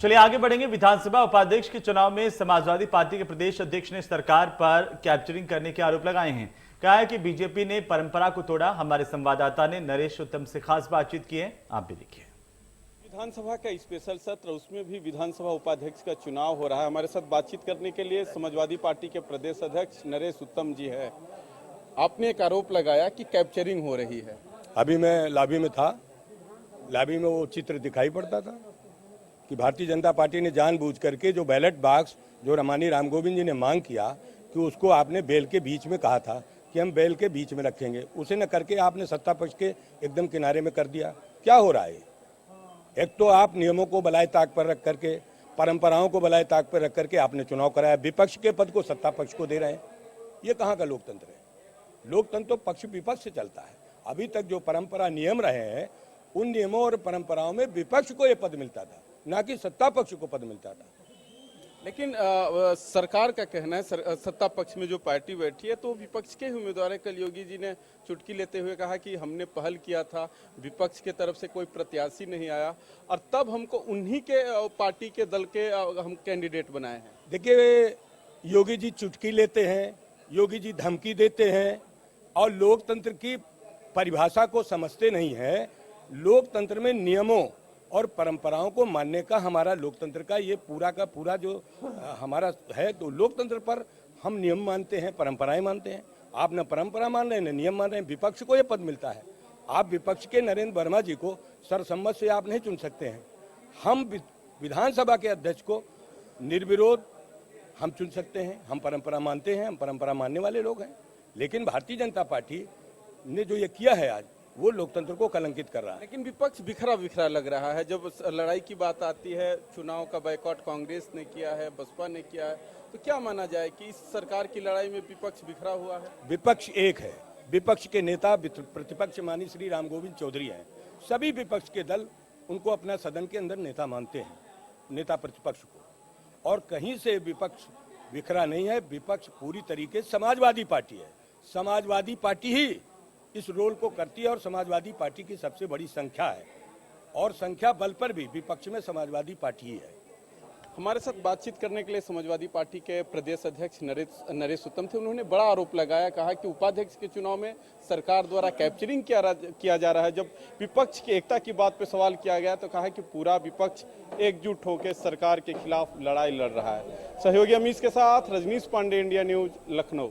चलिए आगे बढ़ेंगे। विधानसभा उपाध्यक्ष के चुनाव में समाजवादी पार्टी के प्रदेश अध्यक्ष ने सरकार पर कैप्चरिंग करने के आरोप लगाए हैं। कहा है कि बीजेपी ने परंपरा को तोड़ा। हमारे संवाददाता ने नरेश उत्तम से खास बातचीत की है, आप भी देखिए। विधानसभा का स्पेशल सत्र, उसमें भी विधानसभा उपाध्यक्ष का चुनाव हो रहा है। हमारे साथ बातचीत करने के लिए समाजवादी पार्टी के प्रदेश अध्यक्ष नरेश उत्तम जी है। आपने एक आरोप लगाया कि कैप्चरिंग हो रही है। अभी मैं लॉबी में था, लॉबी में वो चित्र दिखाई पड़ता था कि भारतीय जनता पार्टी ने जानबूझ करके जो बैलेट बॉक्स जो माननीय राम गोविंद जी ने मांग किया कि उसको आपने बेल के बीच में कहा था कि हम बेल के बीच में रखेंगे, उसे न करके आपने सत्ता पक्ष के एकदम किनारे में कर दिया। क्या हो रहा है? एक तो आप नियमों को बलाए ताक पर रख करके, परंपराओं को बलाए ताक पर रख करके आपने चुनाव कराया, विपक्ष के पद को सत्ता पक्ष को दे रहे हैं। ये कहाँ का लोकतंत्र है? लोकतंत्र तो पक्ष विपक्ष से चलता है। अभी तक जो परंपरा नियम रहे हैं, उन नियमों और परंपराओं में विपक्ष को ये पद मिलता था, ना कि सत्ता पक्ष को पद मिलता था। लेकिन सरकार का कहना है, सत्ता पक्ष में जो पार्टी बैठी है तो विपक्ष के उम्मीदवार है। कल योगी जी ने चुटकी लेते हुए कहा कि हमने पहल किया था, विपक्ष के तरफ से कोई प्रत्याशी नहीं आया और तब हमको उन्हीं के पार्टी के दल के हम कैंडिडेट बनाए हैं। देखिए, योगी जी चुटकी लेते हैं, योगी जी धमकी देते हैं और लोकतंत्र की परिभाषा को समझते नहीं है। लोकतंत्र में नियमों और परंपराओं को मानने का हमारा लोकतंत्र का ये पूरा का पूरा जो हमारा है, तो लोकतंत्र पर हम नियम मानते हैं, परंपराएं मानते हैं। आप न परंपरा मान रहे हैं न नियम मान रहे हैं। विपक्ष को ये पद मिलता है। आप विपक्ष के नरेंद्र वर्मा जी को सर्वसम्मत से आप नहीं चुन सकते हैं। हम विधानसभा के अध्यक्ष को निर्विरोध हम चुन सकते हैं। हम परंपरा मानते हैं, हम परंपरा मानने वाले लोग हैं। लेकिन भारतीय जनता पार्टी ने जो ये किया है आज, वो लोकतंत्र को कलंकित कर रहा है। लेकिन विपक्ष बिखरा बिखरा लग रहा है। जब लड़ाई की बात आती है, चुनाव का बायकॉट कांग्रेस ने किया है, बसपा ने किया है, तो क्या माना जाए कि इस सरकार की लड़ाई में विपक्ष बिखरा हुआ है? विपक्ष एक है। विपक्ष के नेता प्रतिपक्ष माननीय श्री राम गोविंद चौधरी हैं। सभी विपक्ष के दल उनको अपना सदन के अंदर नेता मानते हैं, नेता प्रतिपक्ष को। और कहीं से विपक्ष बिखरा नहीं है। विपक्ष पूरी तरीके समाजवादी पार्टी है। समाजवादी पार्टी ही इस रोल को करती है और समाजवादी पार्टी की सबसे बड़ी संख्या है और संख्या बल पर भी विपक्ष में समाजवादी पार्टी ही है। हमारे साथ बातचीत करने के लिए समाजवादी पार्टी के प्रदेश अध्यक्ष नरेश उत्तम थे। उन्होंने बड़ा आरोप लगाया, कहा कि उपाध्यक्ष के चुनाव में सरकार द्वारा कैप्चरिंग किया जा रहा है। जब विपक्ष की एकता की बात पे सवाल किया गया तो कहा कि पूरा विपक्ष एकजुट होकर सरकार के खिलाफ लड़ाई लड़ रहा है। सहयोगी अमीश के साथ रजनीश पांडे, इंडिया न्यूज, लखनऊ।